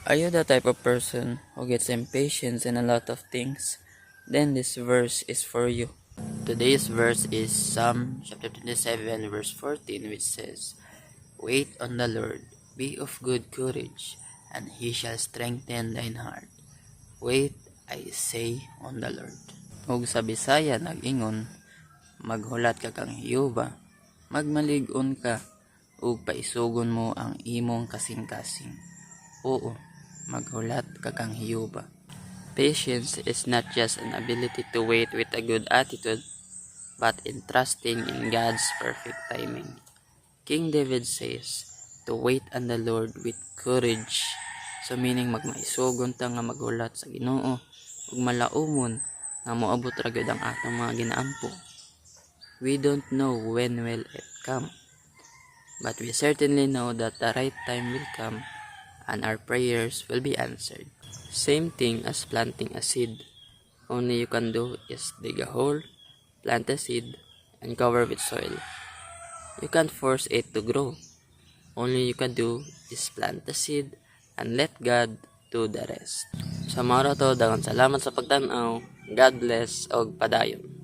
Are you the type of person who gets impatient in a lot of things? Then this verse is for you. Today's verse is Psalm chapter 27 verse 14, which says, "Wait on the Lord, be of good courage, and He shall strengthen thine heart. Wait, I say, on the Lord." Ug sa Bisaya nag-ingon, maghulat ka kang Hiyuba, magmalig-on ka, ug paisugon mo ang imong kasing-kasing. Oo, maghulat ka kang Hiyuba. Patience is not just an ability to wait with a good attitude, but in trusting in God's perfect timing. King David says, to wait on the Lord with courage. So meaning magmaisugon ta nga maghulat sa Ginoo ug malaumon nga moabot ra gyud ang atong mga ginaampo. We don't know when will it come, but we certainly know that the right time will come and our prayers will be answered. Same thing as planting a seed. Only you can do is dig a hole, plant a seed, and cover with soil. You can't force it to grow. Only you can do is plant the seed and let God do the rest. Sa mga to, daghang salamat sa pagtanaw. God bless og padayon.